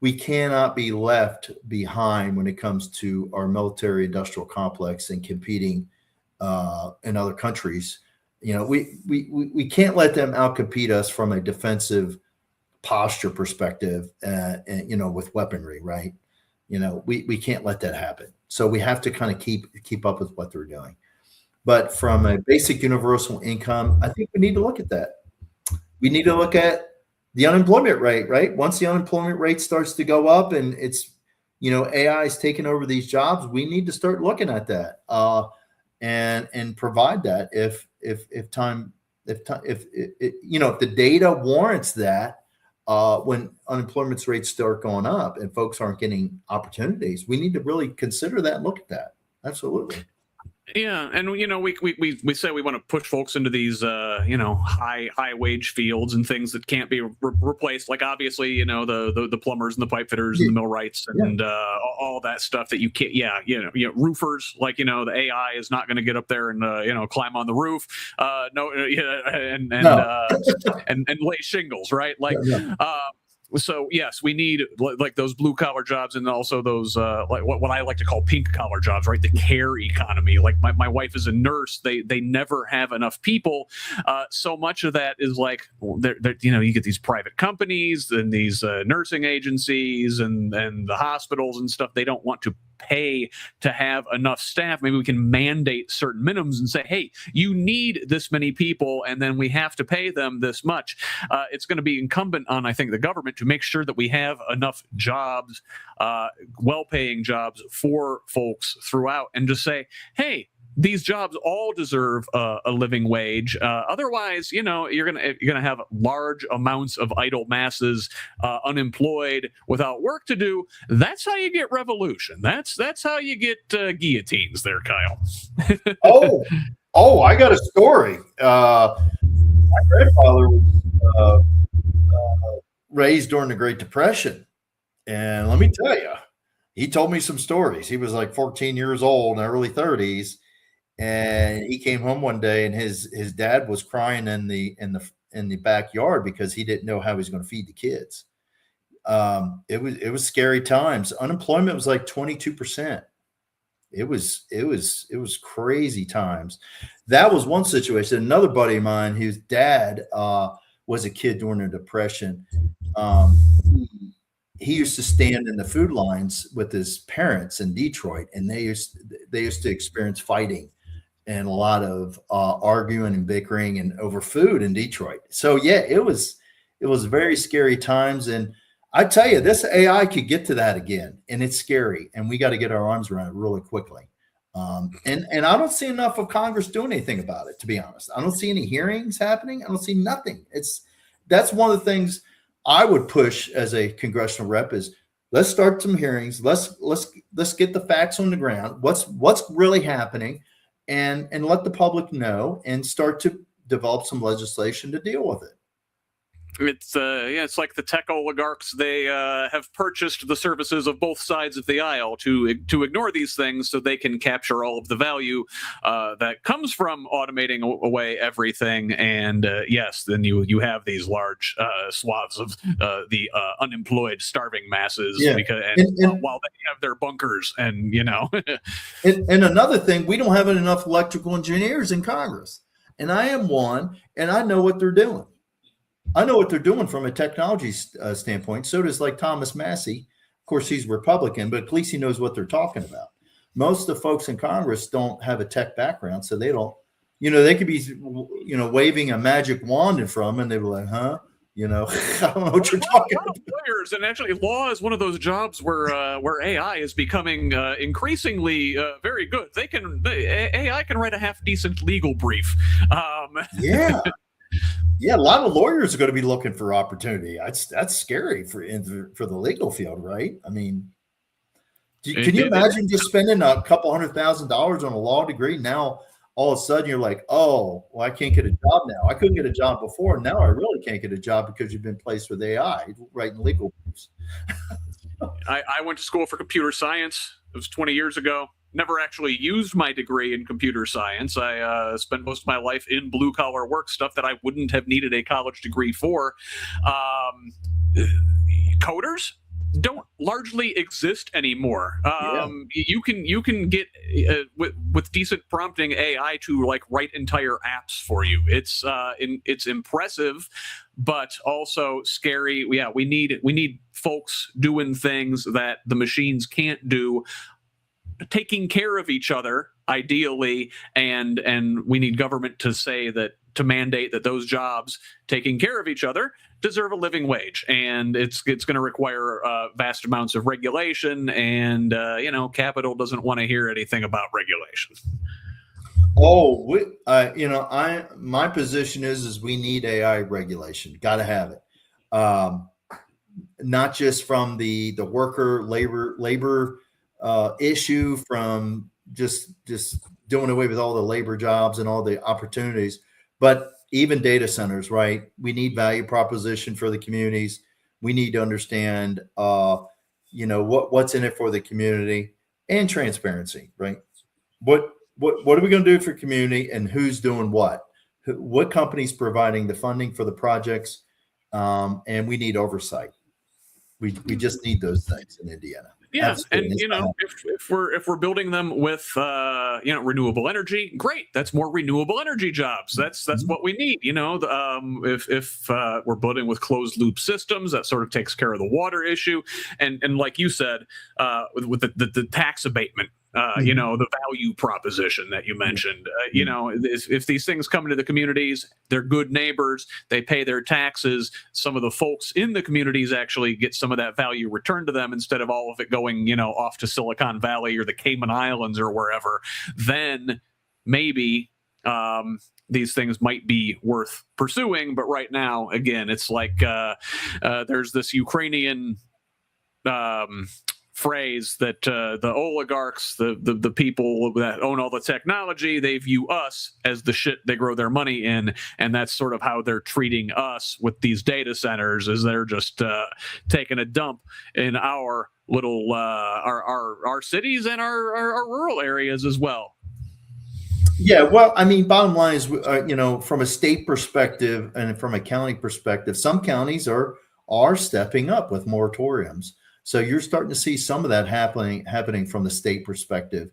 we cannot be left behind when it comes to our military industrial complex and competing in other countries. We can't let them outcompete us from a defensive posture perspective, and with weaponry, right? We can't let that happen. So we have to kind of keep up with what they're doing. But from a basic universal income, I think we need to look at that. We need to look at the unemployment rate, right? Once the unemployment rate starts to go up and it's, AI is taking over these jobs, we need to start looking at that and provide that if the data warrants that. When unemployment rates start going up and folks aren't getting opportunities, we need to really consider that and look at that. Absolutely. Yeah, and we say we want to push folks into these high wage fields and things that can't be replaced. Like obviously, the plumbers and the pipe fitters and the millwrights and all that stuff that you can't. Roofers. Like the AI is not going to get up there and climb on the roof. And lay shingles, right? Like. So yes, we need like those blue collar jobs and also those like what I like to call pink collar jobs, right? The care economy. Like my wife is a nurse. They never have enough people. So much of that is like you get these private companies and these nursing agencies and the hospitals and stuff. They don't want to pay to have enough staff. Maybe we can mandate certain minimums and say, hey, you need this many people, and then we have to pay them this much. It's going to be incumbent on, I think, the government to make sure that we have enough jobs, well-paying jobs for folks throughout, and just say, hey, these jobs all deserve a living wage. Otherwise, you're gonna have large amounts of idle masses, unemployed, without work to do. That's how you get revolution. That's how you get guillotines. There, Kyle. I got a story. My grandfather was raised during the Great Depression, and let me tell you, he told me some stories. He was like 14 years old in the early 30s. And he came home one day and his dad was crying in the backyard because he didn't know how he was going to feed the kids. It was scary times. Unemployment was like 22%. It was crazy times. That was one situation. Another buddy of mine, whose dad was a kid during the Depression. He used to stand in the food lines with his parents in Detroit, and they used to experience fighting and a lot of arguing and bickering and over food in Detroit. So yeah, it was very scary times. And I tell you, this AI could get to that again, and it's scary. And we got to get our arms around it really quickly. And I don't see enough of Congress doing anything about it, to be honest. I don't see any hearings happening. I don't see nothing. That's one of the things I would push as a congressional rep is let's start some hearings. Let's get the facts on the ground. What's really happening, and let the public know and start to develop some legislation to deal with it. It's like the tech oligarchs. They have purchased the services of both sides of the aisle to ignore these things, so they can capture all of the value that comes from automating away everything. And yes, then you have these large swaths of the unemployed, starving masses, Yeah. because while they have their bunkers, and and another thing, we don't have enough electrical engineers in Congress, and I am one, and I know what they're doing. I know what they're doing from a technology standpoint. So does like Thomas Massey. Of course, he's Republican, but at least he knows what they're talking about. Most of the folks in Congress don't have a tech background, so they don't, they could be, waving a magic wand in front of them, and they were like, huh? I don't know what you're talking about. Lawyers, and actually, law is one of those jobs where AI is becoming increasingly very good. AI can write a half decent legal brief. Yeah. Yeah, a lot of lawyers are going to be looking for opportunity. That's scary for the legal field, right? I mean, can you imagine just spending a couple $100,000 on a law degree? Now, all of a sudden, you're like, oh, well, I can't get a job now. I couldn't get a job before. Now I really can't get a job because you've been placed with AI writing legal briefs. I went to school for computer science. It was 20 years ago. Never actually used my degree in computer science. I spent most of my life in blue-collar work, stuff that I wouldn't have needed a college degree for. Coders don't largely exist anymore. You can get with decent prompting AI to like write entire apps for you. It's impressive, but also scary. Yeah, we need folks doing things that the machines can't do, taking care of each other ideally, and we need government to mandate that those jobs taking care of each other deserve a living wage, and it's going to require vast amounts of regulation, and capital doesn't want to hear anything about regulation. My position is we need AI regulation. Got to have it. Not just from the worker labor issue, from just doing away with all the labor jobs and all the opportunities, but even data centers, right? We need value proposition for the communities. We need to understand, what's in it for the community, and transparency, right? What are we going to do for community, and who's doing what? What company's providing the funding for the projects? And we need oversight. We just need those things in Indiana. Yeah, absolutely. And if we're building them with renewable energy, great. That's more renewable energy jobs. That's what we need. If we're building with closed loop systems, that sort of takes care of the water issue. And like you said, with the tax abatement. The value proposition that you mentioned, if these things come into the communities, they're good neighbors, they pay their taxes. Some of the folks in the communities actually get some of that value returned to them instead of all of it going, off to Silicon Valley or the Cayman Islands or wherever. Then maybe these things might be worth pursuing. But right now, again, it's like there's this Ukrainian phrase that the oligarchs, the people that own all the technology, they view us as the shit they grow their money in, and that's sort of how they're treating us with these data centers. Is they're just taking a dump in our little our cities and our rural areas as well. Yeah, well, I mean, bottom line is, from a state perspective and from a county perspective, some counties are stepping up with moratoriums. So you're starting to see some of that happening from the state perspective,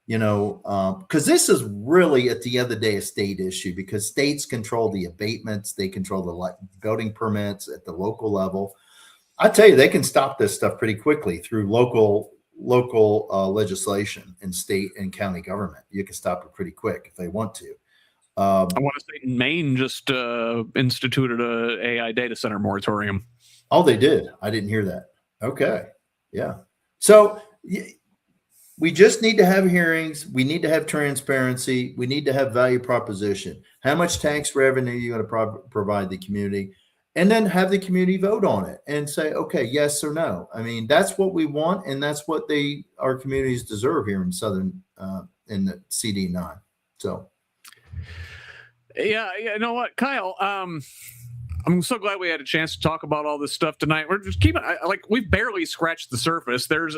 because this is really, at the end of the day, a state issue, because states control the abatements, they control the building permits at the local level. I tell you, they can stop this stuff pretty quickly through local legislation in state and county government. You can stop it pretty quick if they want to. I want to say Maine just instituted a AI data center moratorium. Oh, they did? I didn't hear that. Okay. Yeah. So we just need to have hearings. We need to have transparency. We need to have value proposition. How much tax revenue are you going to provide the community? And then have the community vote on it and say, okay, yes or no. I mean, that's what we want. And that's what our communities deserve here in in the CD9. So. Yeah. You know what, Kyle, I'm so glad we had a chance to talk about all this stuff tonight. We're just we've barely scratched the surface. There's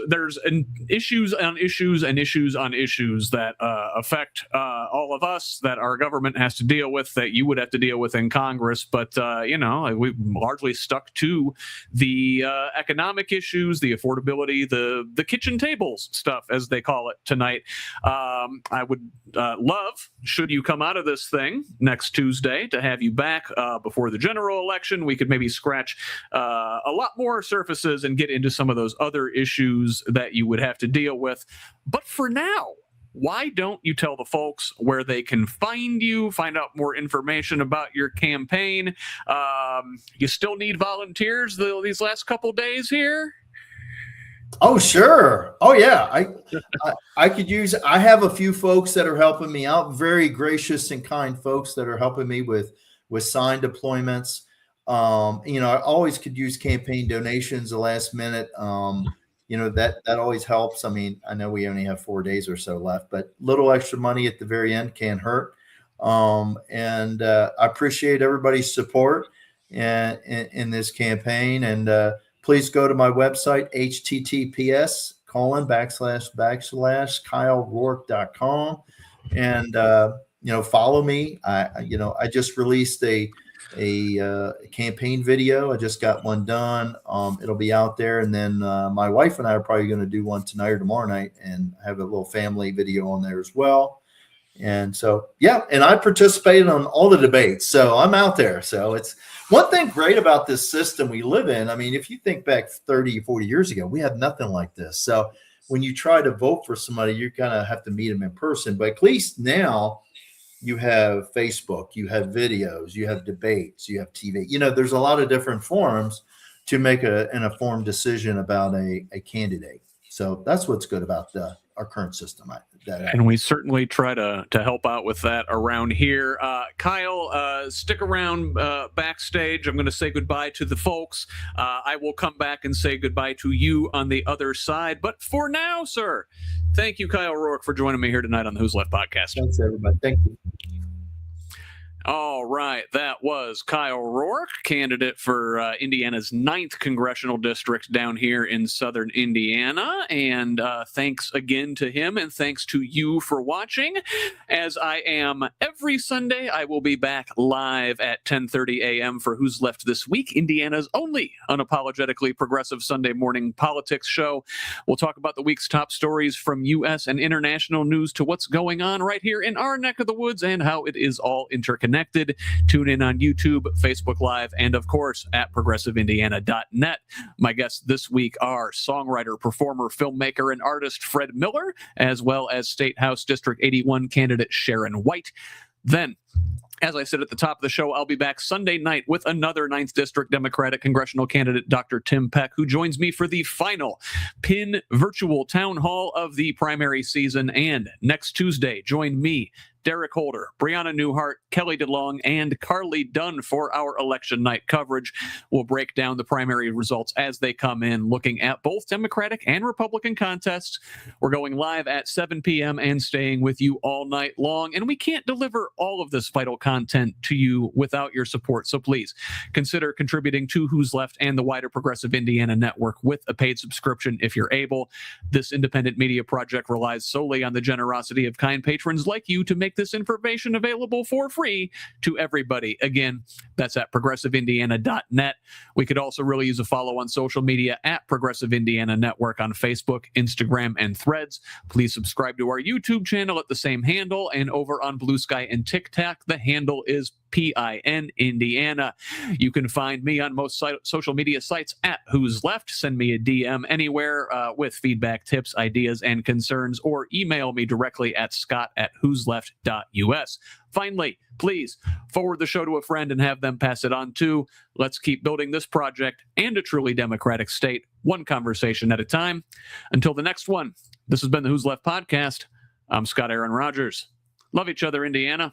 issues on issues and issues on issues that affect all of us, that our government has to deal with, that you would have to deal with in Congress. But we've largely stuck to the economic issues, the affordability, the kitchen tables stuff, as they call it tonight. I would love, should you come out of this thing next Tuesday, to have you back before the general election. We could maybe scratch a lot more surfaces and get into some of those other issues that you would have to deal with. But for now, why don't you tell the folks where they can find you, find out more information about your campaign? You still need volunteers these last couple days here? Oh, sure. Oh, yeah. I could use, I have a few folks that are helping me out, very gracious and kind folks that are helping me with sign deployments. I always could use campaign donations the last minute. That always helps. I mean, I know we only have 4 days or so left, but little extra money at the very end can't hurt. I appreciate everybody's support in this campaign. And please go to my website, https://KeilRoark.com, and follow me. I just released a campaign video. I just got one done. It'll be out there, and then my wife and I are probably going to do one tonight or tomorrow night, and have a little family video on there as well. And so, yeah, and I participated on all the debates, so I'm out there. So it's one thing great about this system we live in. I mean, if you think back 30, 40 years ago, we had nothing like this. So when you try to vote for somebody, you kind of have to meet them in person. But at least now you have Facebook, you have videos, you have debates, you have TV. There's a lot of different forums to make an informed decision about a candidate. So that's what's good about our current system. And we certainly try to help out with that around here. Keil, stick around backstage. I'm going to say goodbye to the folks. I will come back and say goodbye to you on the other side. But for now, sir, thank you, Keil Roark, for joining me here tonight on the Who's Left Podcast. Thanks, everybody. Thank you. All right, that was Keil Roark, candidate for Indiana's 9th Congressional District down here in southern Indiana. And thanks again to him, and thanks to you for watching. As I am every Sunday, I will be back live at 10:30 a.m. for Who's Left This Week, Indiana's only unapologetically progressive Sunday morning politics show. We'll talk about the week's top stories from U.S. and international news to what's going on right here in our neck of the woods and how it is all interconnected. Tune in on YouTube, Facebook Live, and of course at progressiveindiana.net. My guests this week are songwriter, performer, filmmaker, and artist Fred Miller, as well as State House District 81 candidate Sharon White. Then, as I said at the top of the show, I'll be back Sunday night with another 9th District Democratic congressional candidate, Dr. Tim Peck, who joins me for the final PIN virtual town hall of the primary season. And next Tuesday, join me, Derek Holder, Brianna Newhart, Kelly DeLong, and Carly Dunn for our election night coverage. We'll break down the primary results as they come in, looking at both Democratic and Republican contests. We're going live at 7 p.m. and staying with you all night long. And we can't deliver all of this vital content to you without your support. So please consider contributing to Who's Left and the wider Progressive Indiana Network with a paid subscription if you're able. This independent media project relies solely on the generosity of kind patrons like you to make this information available for free to everybody. Again, that's at progressiveindiana.net. We could also really use a follow on social media at Progressive Indiana Network on Facebook, Instagram, and Threads. Please subscribe to our YouTube channel at the same handle, and over on Blue Sky and TikTok, the handle is PIN Indiana. You can find me on most social media sites at Who's Left. Send me a DM anywhere with feedback, tips, ideas, and concerns, or email me directly at scott@whosleft.us. Finally, please forward the show to a friend and have them pass it on too. Let's keep building this project and a truly democratic state, one conversation at a time. Until the next one, this has been the Who's Left Podcast. I'm Scott Aaron Rogers. Love each other, Indiana.